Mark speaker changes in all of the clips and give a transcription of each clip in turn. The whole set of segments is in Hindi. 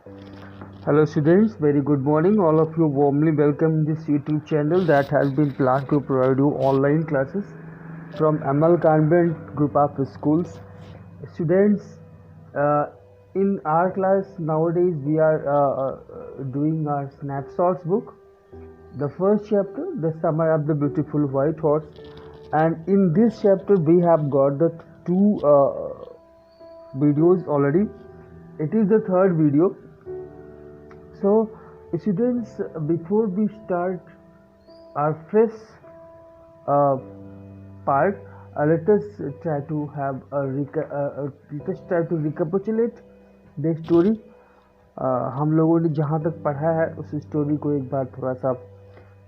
Speaker 1: Hello students, very good morning. All of you warmly welcome this YouTube channel that has been planned to provide you online classes from ML Convent Group of Schools. Students, uh, in our class nowadays we are doing our snapshots book. The first chapter, the summer of the beautiful white horse, and in this chapter we have got the two videos already. It is the third video. So, students, before we start our fresh uh, part, let us try to have let us try to recapitulate the story. हम लोगों ने जहाँ तक पढ़ा है उस स्टोरी को एक बार थोड़ा सा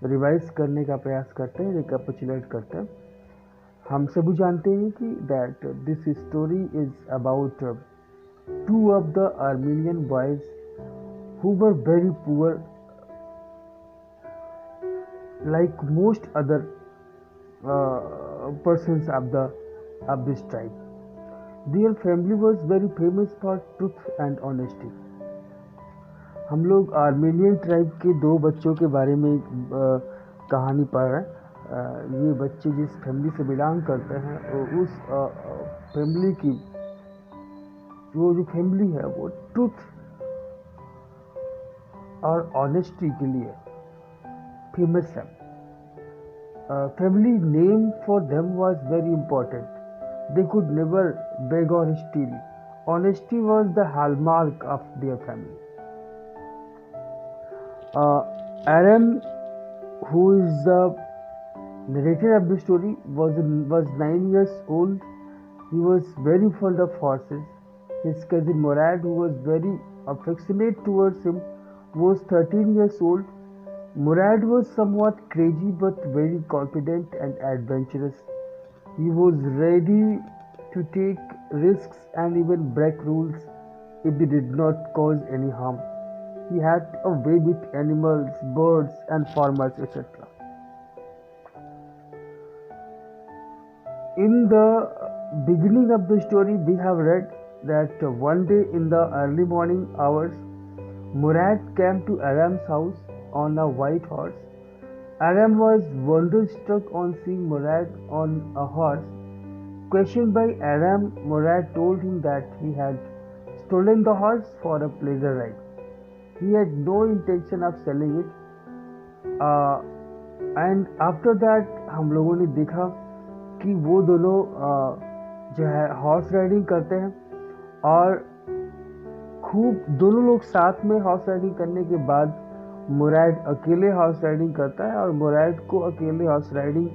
Speaker 1: रिवाइज करने का प्रयास करते हैं, रिकैपिचुलेट करते हैं. हम सभी जानते हैं कि that this story is about two of the Armenian boys who were very poor like most other persons of this tribe. Their family was very famous for truth and honesty. हम लोग आर्मेनियन ट्राइब के दो बच्चों के बारे में कहानी पढ़ रहे हैं. ये बच्चे जिस फैमिली से बिलोंग करते हैं उस फैमिली की वो जो फैमिली है वो ट्रूथ और ऑनेस्टी के लिए फेमस है. Family name for them was very important. They could never beg or steal. Honesty was the hallmark of their family. Aram, who is the narrator of the story, was 9 years old. He was very fond of horses. His cousin Murad, who was very affectionate towards him, was 13 years old. Murad was somewhat crazy but very confident and adventurous. He was ready to take risks and even break rules if they did not cause any harm. He had a way with animals, birds, and farmers, etc. In the beginning of the story, we have read that one day in the early morning hours, Murad came to Aram's house on a white horse. Aram was wonderstruck on seeing Murad on a horse. Questioned by Aram, Murad told him that he had stolen the horse for a pleasure ride. He had no intention of selling it. And after that, हम लोगों ने देखा कि वो दोनों जो है हॉर्स राइडिंग करते हैं और खूब दोनों लोग साथ में हॉर्स राइडिंग करने के बाद मुराद अकेले हॉर्स राइडिंग करता है और मुराद को अकेले हॉर्स राइडिंग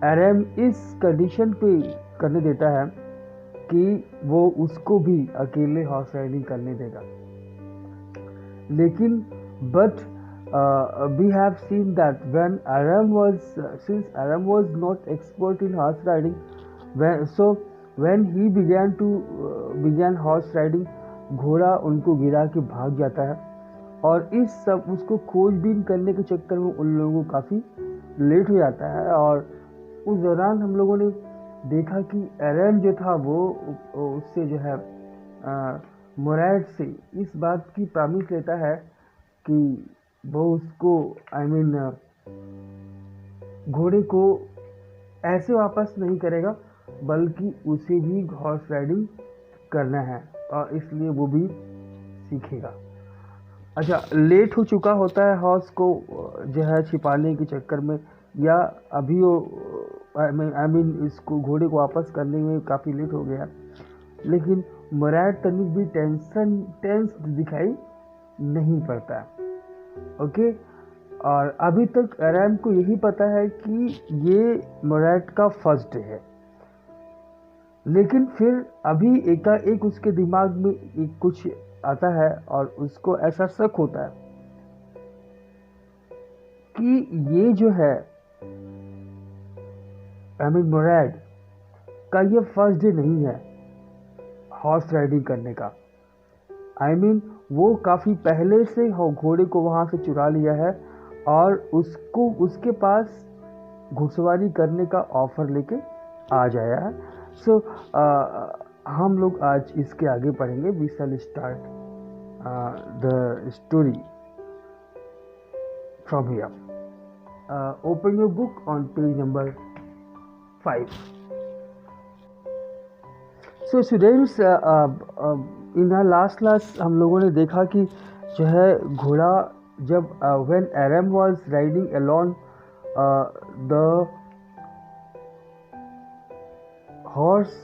Speaker 1: आरएम इस कंडीशन पे करने देता है कि वो उसको भी अकेले हॉर्स राइडिंग करने देगा. लेकिन but we have seen that when Aram was since Aram was not expert in horse riding, when he began horse riding, घोड़ा उनको गिरा के भाग जाता है और इस सब उसको खोजबीन करने के चक्कर में उन लोगों को काफ़ी लेट हो जाता है. और उस दौरान हम लोगों ने देखा कि एरन जो था वो उससे जो है मुराद से इस बात की प्रॉमिस लेता है कि वो उसको घोड़े को ऐसे वापस नहीं करेगा बल्कि उसे भी हॉर्स राइडिंग करना है और इसलिए वो भी सीखेगा. अच्छा, लेट हो चुका होता है हॉर्स को जो है छिपाने के चक्कर में या अभी वो इसको घोड़े को वापस करने में काफ़ी लेट हो गया. लेकिन मुराद तनिक भी टेंस दिखाई नहीं पड़ता. ओके, और अभी तक आराम को यही पता है कि ये मुराद का फर्स्ट डे है. लेकिन फिर अभी एकाएक उसके दिमाग में एक कुछ आता है और उसको ऐसा शक होता है कि ये जो है मुराद का ये फर्स्ट डे नहीं है हॉर्स राइडिंग करने का. वो काफ़ी पहले से घोड़े को वहाँ से चुरा लिया है और उसको उसके पास घुड़सवारी करने का ऑफर लेके आ जाया है. सो हम लोग आज इसके आगे पढ़ेंगे. We shall start the story from here. Open your book on page number 5. So students, in our last class हम लोगों ने देखा कि जो है घोड़ा जब when Aram was riding along, the horse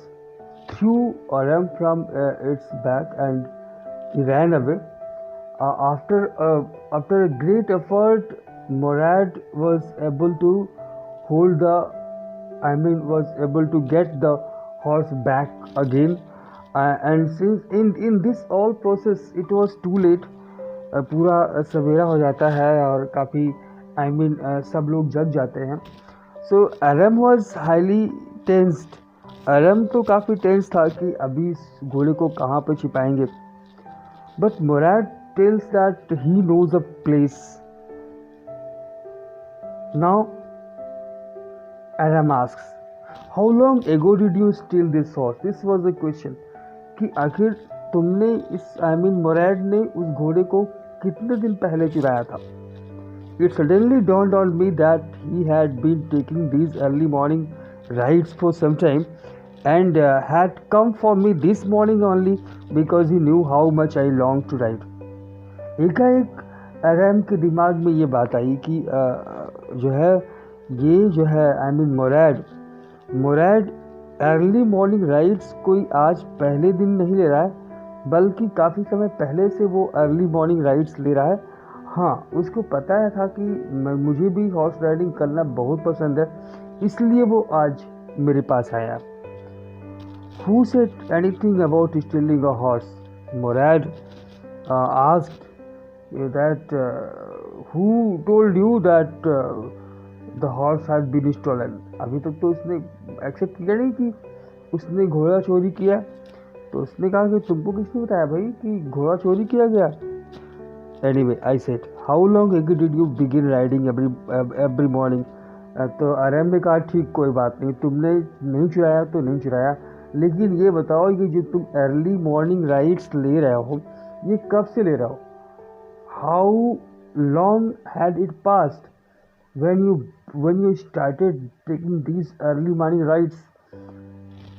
Speaker 1: threw Aram from its back and he ran away. After a great effort, Murad was able to was able to get the horse back again. And since in this all process it was too late, पूरा सवेरा हो जाता है और काफ़ी सब लोग जग जाते हैं. So Aram was highly tensed. Aram तो काफ़ी टेंस था कि अभी इस घोड़े को कहाँ पे छिपाएंगे. But Murad tells that he knows a place. Now Aram asks, how long ago did you steal this horse? This was the question. कि आखिर तुमने Murad ने उस घोड़े को कितने दिन पहले चुराया था. It suddenly dawned on me that he had been taking these early morning rides for some time and had come for me this morning only because he knew how much I longed to ride. एकाएक Aram के दिमाग में ये बात आई कि जो है मुराद अर्ली मॉर्निंग राइड्स कोई आज पहले दिन नहीं ले रहा है, बल्कि काफ़ी समय पहले से वो अर्ली मॉर्निंग राइड्स ले रहा है. हाँ, उसको पता है था कि मुझे भी हॉर्स राइडिंग करना बहुत पसंद है, इसलिए वो आज मेरे पास आया. Who said anything about stealing a horse? Murad asked that who told you that the horse had been stolen? अभी तक तो उसने एक्सेप्ट किया नहीं कि उसने घोड़ा चोरी किया. तो उसने कहा कि तुमको किसने बताया भाई कि घोड़ा चोरी किया गया. Anyway, I said, how long ago did you begin riding every morning? तो आराम ने कहा ठीक, कोई बात नहीं, तुमने नहीं चुराया तो नहीं चुराया, लेकिन ये बताओ कि जो तुम अर्ली मॉर्निंग राइड्स ले रहे हो ये कब से ले रहे हो. How long had it past when you started taking these early morning rides?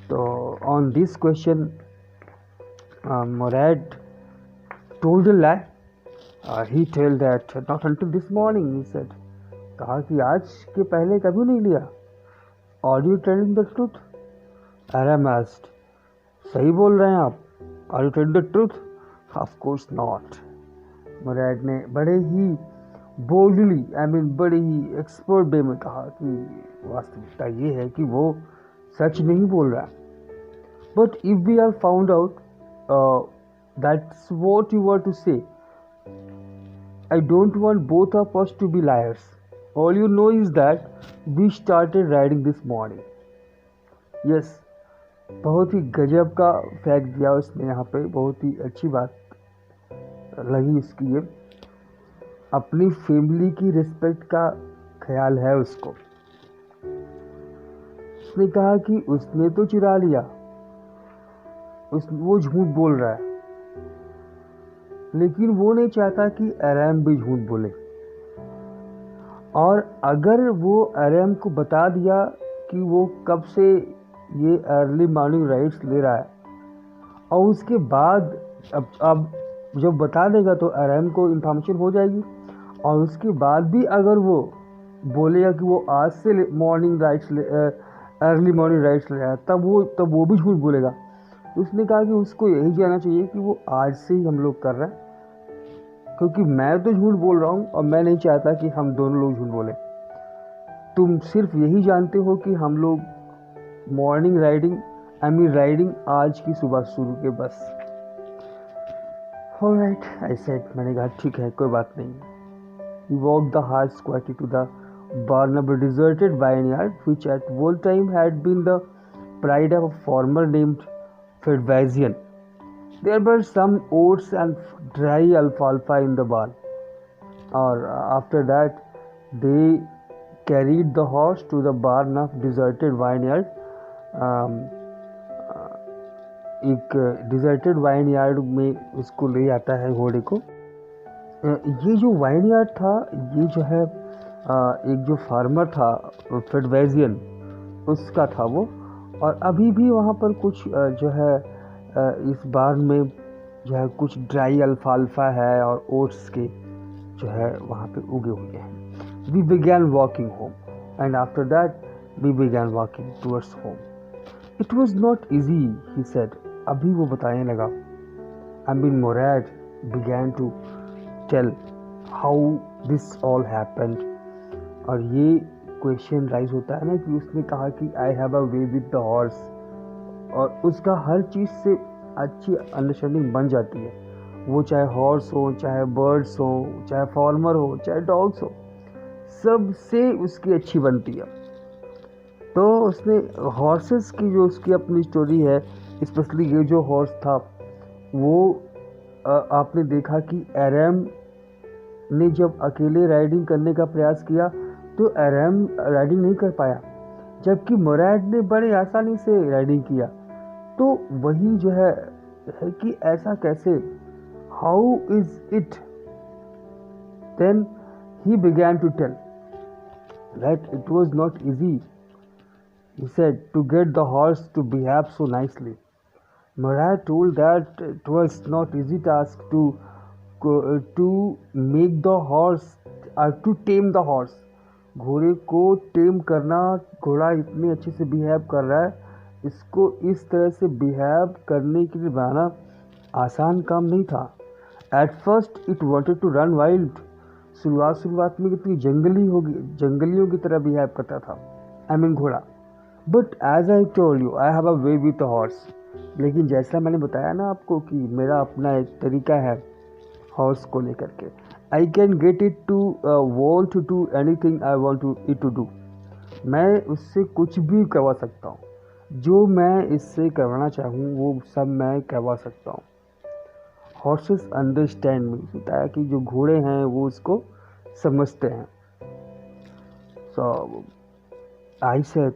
Speaker 1: So on this question, Murad told a lie. He told that not until this morning, he said. कहा कि आज के पहले कभी नहीं लिया. Are you telling the truth? Aram asked. सही बोल रहे हैं आप? Are you telling the truth? Of course not. Murad ने बड़े ही बोल्डली बड़े ही एक्सपर्ट वे में कहा कि वास्तविकता ये है कि वो सच नहीं बोल रहा. But if we are found out that's what you were to say. I don't want both of us to be liars. All you know is that we started riding this morning. Yes, बहुत ही गजब का फैक्ट दिया उसने यहाँ पे, बहुत ही अच्छी बात लगी उसकी. ये अपनी फैमिली की रिस्पेक्ट का ख्याल है उसको. उसने कहा कि उसने तो चुरा लिया, वो झूठ बोल रहा है, लेकिन वो नहीं चाहता कि आराम भी झूठ बोले. और अगर वो आराम को बता दिया कि वो कब से ये अर्ली मॉर्निंग राइड्स ले रहा है, और उसके बाद अब जब बता देगा तो आराम को इन्फॉर्मेशन हो जाएगी, और उसके बाद भी अगर वो बोलेगा कि वो आज से morning rides early morning rides ले रहा है, तब वो भी झूठ बोलेगा. तो उसने कहा कि उसको यही जानना चाहिए कि वो आज से ही हम लोग कर रहे हैं, क्योंकि मैं तो झूठ बोल रहा हूँ और मैं नहीं चाहता कि हम दोनों लोग झूठ बोलें. तुम सिर्फ यही जानते हो कि हम लोग मॉर्निंग राइडिंग आज की सुबह शुरू के बस. Alright, I said. मैंने कहा ठीक है, कोई बात नहीं. He walked the horse quietly to the barn of a deserted vineyard, which at one time had been the pride of a farmer named Fedvazian. There were some oats and dry alfalfa in the barn. After that, they carried the horse to the barn of deserted vineyard. एक डिजर्टेड वाइन यार्ड में उसको ले आता है घोड़े को। ये जो वाइन यार्ड था, ये जो है एक जो फार्मर था फेडवेजियन, उसका था वो। और अभी भी वहाँ पर कुछ जो है इस बार में जो है कुछ ड्राई अल्फाल्फा है और ओट्स के जो है वहाँ पे उगे हुए हैं। We began walking home and after that we began walking towards home. It was not easy, he said. अभी वो बताने लगा। I mean Mourad began to tell how this all happened. और ये क्वेश्चन राइज होता है ना कि उसने कहा कि आई have a way with the horse, और उसका हर चीज़ से अच्छी अंडरस्टैंडिंग बन जाती है। वो चाहे हॉर्स हो, चाहे बर्ड्स हो, चाहे फार्मर हो, चाहे डॉग्स हो, सबसे उसकी अच्छी बनती है। तो उसने हॉर्सेस की जो उसकी अपनी स्टोरी है, स्पेशली ये जो हॉर्स था वो आपने देखा कि एरम ने जब अकेले राइडिंग करने का प्रयास किया तो एरम राइडिंग नहीं कर पाया, जबकि मोरैड ने बड़े आसानी से राइडिंग किया। तो वही जो है कि ऐसा कैसे, how is it? Then he began to tell that it was not easy, he said, to get the horse to behave so nicely. Morad told that it was not easy task to make the horse to tame the horse. घोड़े को टेम करना, घोड़ा इतने अच्छे से बिहेव कर रहा है, इसको इस तरह से बिहेव करने के लिए बनाना आसान काम नहीं था। At first it wanted to run wild. शुरुआत में कितनी जंगलियों की तरह बिहेव करता था, आई मीन घोड़ा। But as I told you I have a way with a horse. लेकिन जैसा मैंने बताया ना आपको कि मेरा अपना एक तरीका है हॉर्स को लेकर के। I can get it to want to do anything I want to it to do. मैं उससे कुछ भी करवा सकता हूँ, जो मैं इससे करवाना चाहूँ वो सब मैं करवा सकता हूँ। हॉर्सेस अंडरस्टैंड मी, बताया कि जो घोड़े हैं वो उसको समझते हैं। So I said,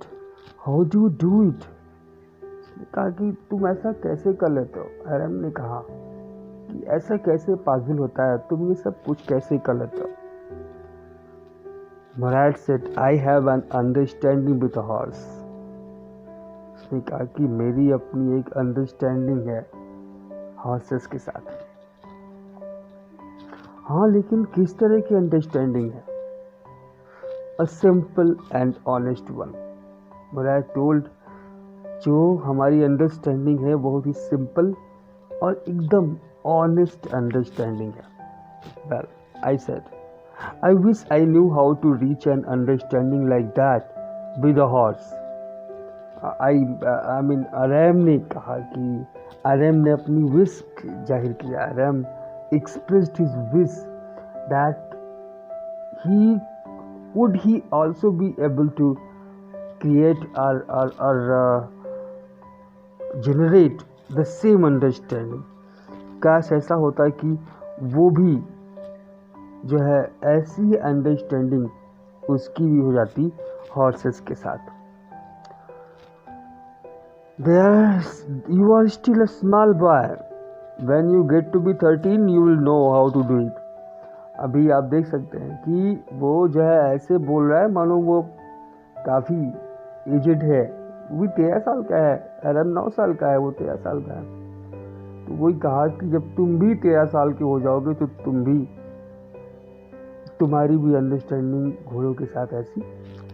Speaker 1: how do you do it? उसने कहा कि तुम ऐसा कैसे कर लेते हो? एरम ने कहा कि ऐसा कैसे पॉसिबल होता है, तुम ये सब कुछ कैसे कर लेते हो? Mourad said, I have an understanding with a horse. उसने कहा कि मेरी अपनी एक अंडरस्टैंडिंग है हॉर्सेस के साथ। हाँ, लेकिन किस तरह की अंडरस्टैंडिंग है? A simple and honest one. Mourad told, जो हमारी अंडरस्टैंडिंग है बहुत ही सिंपल और एकदम ऑनेस्ट अंडरस्टैंडिंग है। Well, I said, I wish I knew how to reach an understanding like that with a horse. I mean Aram ने कहा कि एरम ने अपनी विश जाहिर किया। Aram expressed his wish that he also be able to create or generate the same understanding। काश ऐसा होता कि वो भी जो है ऐसी अंडरस्टैंडिंग उसकी भी हो जाती हॉर्सेस के साथ। You are still a small boy. When you get to be 13, you will know how to do it. अभी आप देख सकते हैं कि वो जो है ऐसे बोल रहा है मानो वो काफ़ी एजेड है। वो 13 साल का है, एरम 9 साल का है, वो 13 साल का है। तो वही कहा कि जब तुम भी 13 साल के हो जाओगे तो तुम्हारी भी अंडरस्टैंडिंग घोड़ों के साथ ऐसी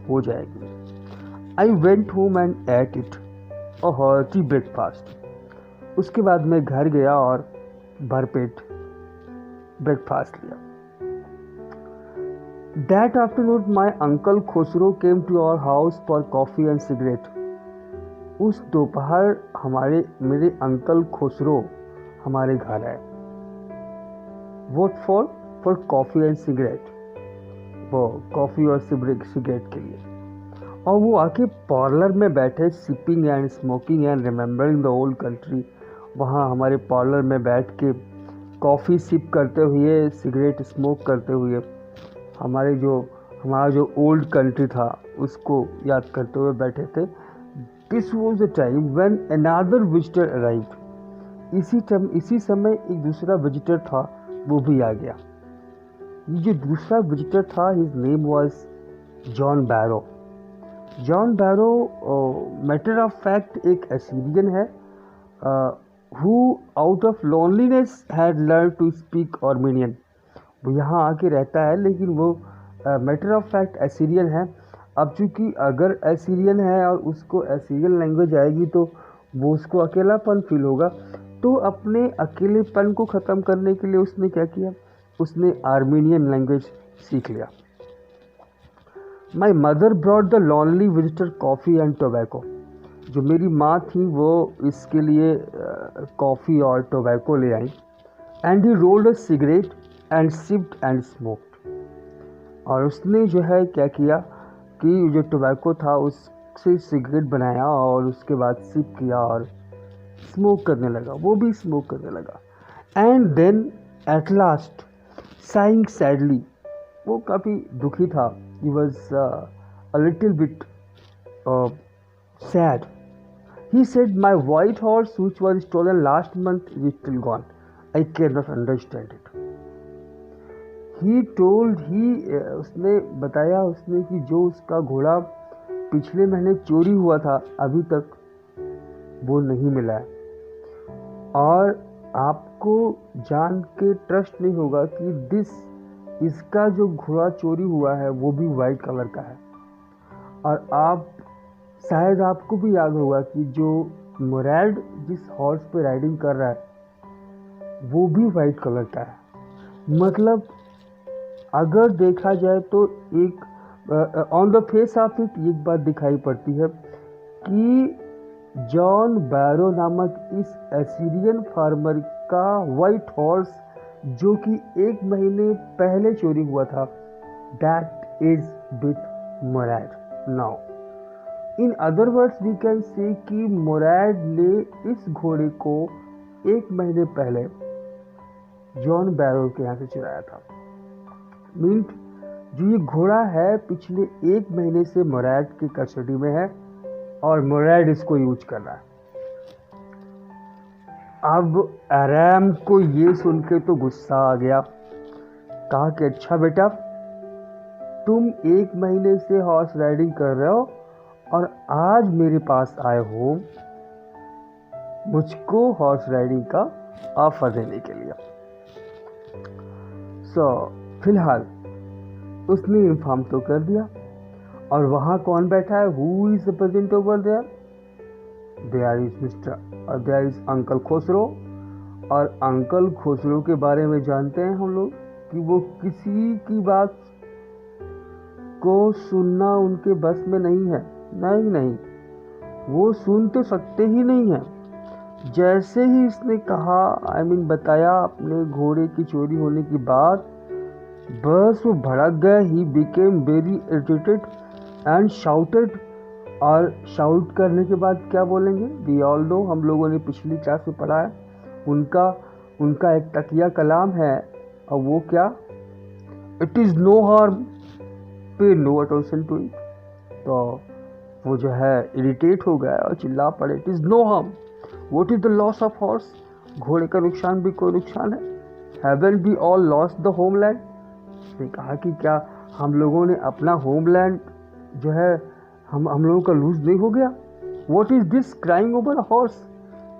Speaker 1: हो जाएगी। I went home and at it a hearty breakfast. उसके बाद मैं घर गया और भरपेट ब्रेकफास्ट लिया। That afternoon, my uncle Khusro came to our house for coffee and cigarette. उस दोपहर मेरे अंकल खुसरो हमारे घर आए। What for? For coffee and cigarette. वो कॉफ़ी और सिगरेट के लिए। और वो आके पार्लर में बैठे, sipping and smoking and remembering the old country. वहाँ हमारे पार्लर में बैठ के कॉफ़ी सिप करते हुए, सिगरेट स्मोक करते हुए हमारा जो ओल्ड कंट्री था उसको याद करते हुए बैठे थे। This was the time when another visitor arrived. इसी समय एक दूसरा विजिटर था, वो भी आ गया। ये जो दूसरा विजिटर था, his name was John Barrow. John Barrow matter of fact एक एसीरियन है, who out of loneliness had learn to speak Armenian. वो यहाँ आके रहता है, लेकिन वो मैटर ऑफ फैक्ट एसीरियन है। अब चूंकि अगर एसीरियन है और उसको एसीरियन लैंग्वेज आएगी तो वो उसको अकेलापन फील होगा, तो अपने अकेलेपन को ख़त्म करने के लिए उसने क्या किया, उसने आर्मेनियन लैंग्वेज सीख लिया। My mother brought the lonely visitor coffee and tobacco. जो मेरी माँ थी वो इसके लिए कॉफ़ी और टोबैको ले आई। And he rolled a cigarette and sipped and smoked. और उसने जो है क्या किया कि जो टोबैको था उससे सिगरेट बनाया और उसके बाद सिप किया और स्मोक करने लगा, वो भी स्मोक करने लगा। And then at last saying sadly, वो काफ़ी दुखी था। He was a little bit sad. He said, my white horse which was stolen last month is still gone. I cannot understand it. उसने बताया उसने कि जो उसका घोड़ा पिछले महीने चोरी हुआ था अभी तक वो नहीं मिला है। और आपको जान के ट्रस्ट नहीं होगा कि इसका जो घोड़ा चोरी हुआ है वो भी वाइट कलर का है। और आप शायद आपको भी याद होगा कि जो मुराद जिस हॉर्स पे राइडिंग कर रहा है वो भी वाइट कलर का है। मतलब अगर देखा जाए तो एक on the face of it एक बात दिखाई पड़ती है कि जॉन बैरो नामक इस एसीरियन फार्मर का वाइट हॉर्स जो कि 1 महीने पहले चोरी हुआ था, that is with Murad now. In other words we can say कि मुराद ने इस घोड़े को 1 महीने पहले जॉन बैरो के यहाँ से चुराया था। मीन्स जो ये घोड़ा है पिछले 1 महीने से मुराद की कस्टडी में है और मुराद इसको यूज कर रहा है। अब आराम को ये सुन के तो गुस्सा आ गया। कहा कि अच्छा बेटा, तुम 1 महीने से हॉर्स राइडिंग कर रहे हो और आज मेरे पास आए हो मुझको हॉर्स राइडिंग का ऑफर देने के लिए। फिलहाल उसने इन्फॉर्म तो कर दिया। और वहाँ कौन बैठा है, who is present over there? There is uncle Khosrove. और अंकल खुसरो के बारे में जानते हैं हम लोग कि वो किसी की बात को सुनना उनके बस में नहीं है। नहीं, वो सुन तो सकते ही नहीं है। जैसे ही इसने कहा बताया अपने घोड़े की चोरी होने की बात, बस वो भड़क गए। He became very irritated and shouted. और शाउट करने के बाद क्या बोलेंगे, वी ऑल नो, हम लोगों ने पिछली क्लास में पढ़ा है। उनका एक तकिया कलाम है और वो क्या, इट इज़ नो हार्म, पे नो अटेंशन टू इट। तो वो जो है इरिटेट हो गया और चिल्ला पड़े, it is no harm, what is the loss of horse? घोड़े का नुकसान भी कोई नुकसान है। Haven't we all lost the homeland? उसने कहा कि क्या हम लोगों ने अपना होमलैंड जो है हम लोगों का लूज नहीं हो गया? What is this crying over horse?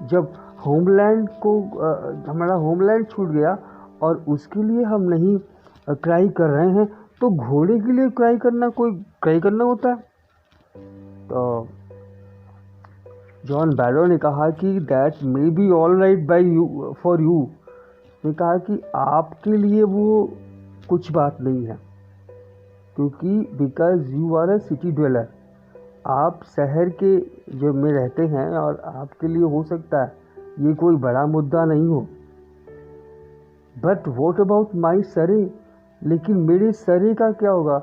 Speaker 1: जब होमलैंड को हमारा होमलैंड छूट गया और उसके लिए हम नहीं क्राई कर रहे हैं, तो घोड़े के लिए क्राई करना होता है? तो जॉन बैरो ने कहा कि that may be all right by you for you. उसने कहा कि आपके लिए वो कुछ बात नहीं है, क्योंकि because you are a city dweller, आप शहर के जो में रहते हैं और आपके लिए हो सकता है ये कोई बड़ा मुद्दा नहीं हो। बट वॉट अबाउट माई सरे? लेकिन मेरे सरे का क्या होगा?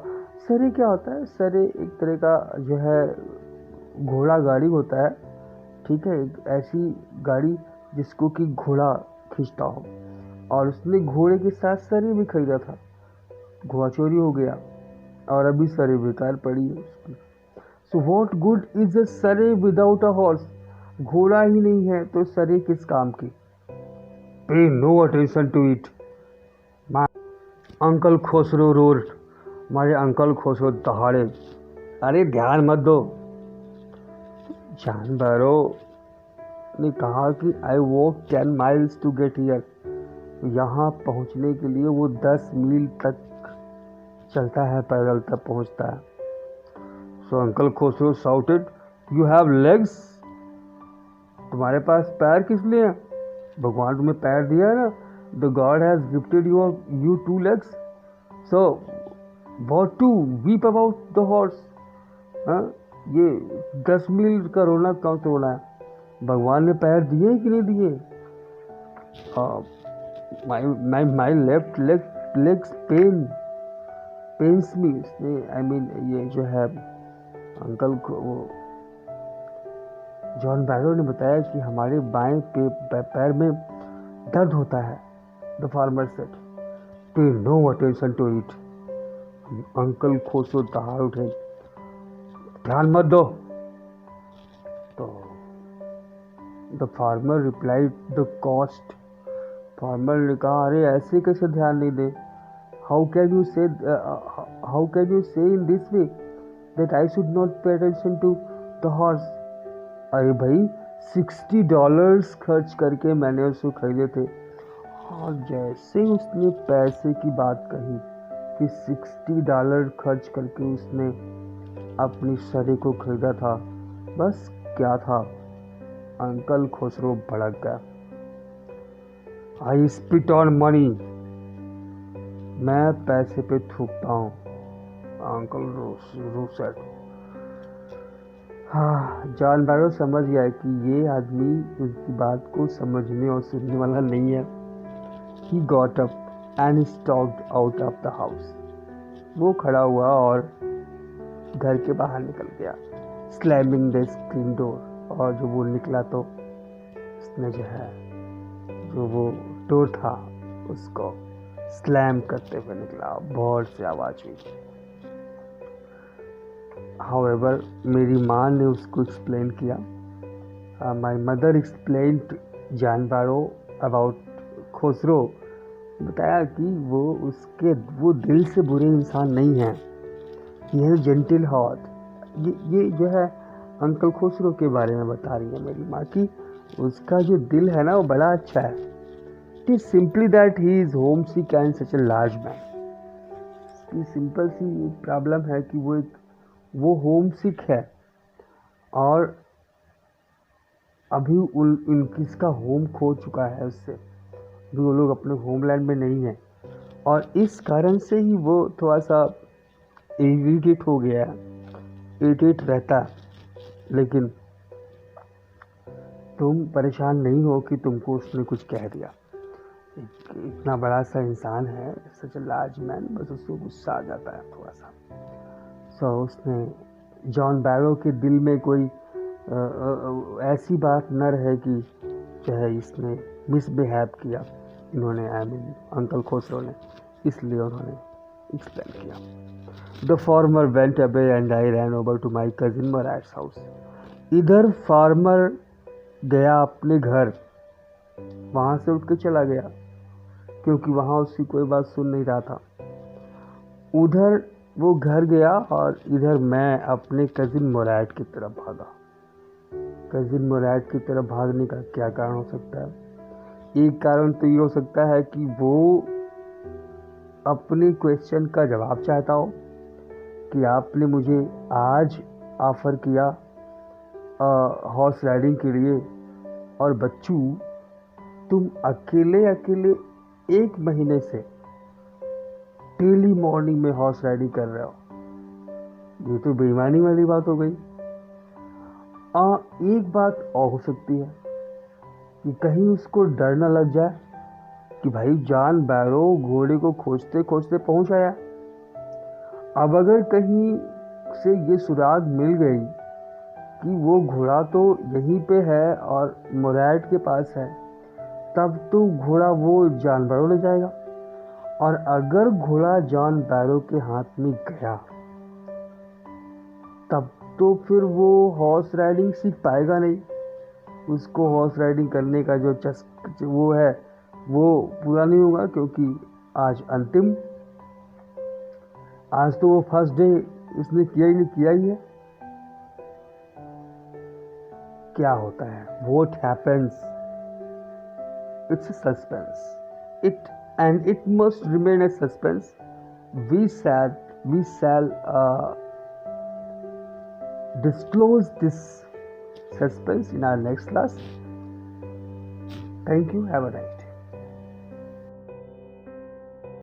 Speaker 1: सरे क्या होता है? सरे एक तरह का जो है घोड़ा गाड़ी होता है, ठीक है, एक ऐसी गाड़ी जिसको कि घोड़ा खींचता हो। और उसने घोड़े के साथ सरे भी खरीदा था, घोड़ा चोरी हो गया और अभी सरे बेकार पड़ी है उसकी। So what good is a सरे विदाउट अ हॉर्स? घोड़ा ही नहीं है तो सरे किस काम की? Pay no attention to it. Uncle Khosrove roared, हमारे अंकल खुसरो दहाड़े, अरे ध्यान मत दो। जॉन बैरो ने कहा कि I walk 10 miles to get here. यहाँ पहुँचने के लिए वो 10 मील तक चलता है, पैदल तक पहुँचता है। So uncle Khosrove shouted, you have legs, तुम्हारे पास पैर किस लिए हैं? भगवान तुम्हें पैर दिया है ना, the God has gifted you 2 legs, so what to weep about the horse. ये 10 मील का रोना कौन से रोना है? भगवान ने पैर दिए कि नहीं दिए? My left legs pens me. I mean ये जो है अंकल को, वो जॉन बैरो ने बताया कि हमारे बाएं पैर में दर्द होता है। The farmer said, pay no attention to it. Uncle Khosrove दहाड़ उठे, ध्यान मत दो। तो the farmer replied, the cost. Farmer ने कहा, अरे ऐसे कैसे ध्यान नहीं दे? How can you say in this way that I should not pay attention to the horse. अरे भाई $60 खर्च करके मैंने उसको खरीदे थे। और जैसे उसने पैसे की बात कही कि $60 खर्च करके उसने अपनी शरीर को खरीदा था, बस क्या था, अंकल खुसरो भड़क गया। आई स्पिट ऑन मनी, मैं पैसे पे थूकता हूँ, अंकल रूसेट। हाँ, जॉन बैरो समझ गया कि ये आदमी उनकी बात को समझने और सुनने वाला नहीं है। He got up and stalked out of the house. वो खड़ा हुआ और घर के बाहर निकल गया, slamming the screen door। और जो वो निकला तो उसने जो वो डोर था उसको स्लैम करते हुए निकला, बहुत से आवाज हुई। However, मेरी माँ ने उसको एक्सप्लेन किया। My mother explained John Barrow about Khosrove. बताया कि वो दिल से बुरे इंसान नहीं हैं, ये जेंटिल हार्ट। ये जो है अंकल खुसरो के बारे में बता रही है मेरी माँ की, उसका जो दिल है ना वो बड़ा अच्छा है। It is simply that he is home sick and such a large man. Simple सी प्रॉब्लम है कि वो होम सिक है और अभी किसका होम खो चुका है उससे, भी वो लोग अपने होमलैंड में नहीं है, और इस कारण से ही वो थोड़ा सा इरिटेट हो गया है, इरिटेट रहता है। लेकिन तुम परेशान नहीं हो कि तुमको उसने कुछ कह दिया। इतना बड़ा सा इंसान है, सच ए लार्ज मैन, बस उसको गुस्सा आ जाता है थोड़ा सा। उसने जॉन बैरो के दिल में कोई ऐसी बात न रहे कि जो है इसने मिसबिहेव किया, इन्होंने अंकल खुसरो ने, इसलिए उन्होंने एक्सप्लेन किया। The farmer went away and I ran over to my cousin Mourad's house. इधर फार्मर गया अपने घर, वहाँ से उठ के चला गया क्योंकि वहाँ उसकी कोई बात सुन नहीं रहा था। उधर वो घर गया और इधर मैं अपने कजिन मोरैट की तरफ भागा। कजिन मोरैट की तरफ भागने का क्या कारण हो सकता है? एक कारण तो ये हो सकता है कि वो अपने क्वेश्चन का जवाब चाहता हो कि आपने मुझे आज ऑफर किया हॉर्स राइडिंग के लिए, और बच्चू तुम अकेले 1 महीने से डेली मॉर्निंग में हॉर्स राइडिंग कर रहे हो, ये तो बेईमानी वाली बात हो गई। एक बात और हो सकती है कि कहीं उसको डर न लग जाए कि भाई जॉन बैरो घोड़े को खोजते खोजते पहुंच आया। अब अगर कहीं से ये सुराग मिल गई कि वो घोड़ा तो यहीं पे है और मोरैट के पास है, तब तो घोड़ा वो जॉन बैरो ले जाएगा, और अगर घोड़ा जॉन बैरो के हाथ में गया तब तो फिर वो हॉर्स राइडिंग सीख पाएगा नहीं। उसको हॉर्स राइडिंग करने का जो वो है, वो पूरा नहीं होगा, क्योंकि आज अंतिम, आज तो वो फर्स्ट डे इसने किया ही है। क्या होता है, what happens, it's suspense, it must remain a suspense. We shall disclose this suspense in our next class. Thank you. Have a nice day.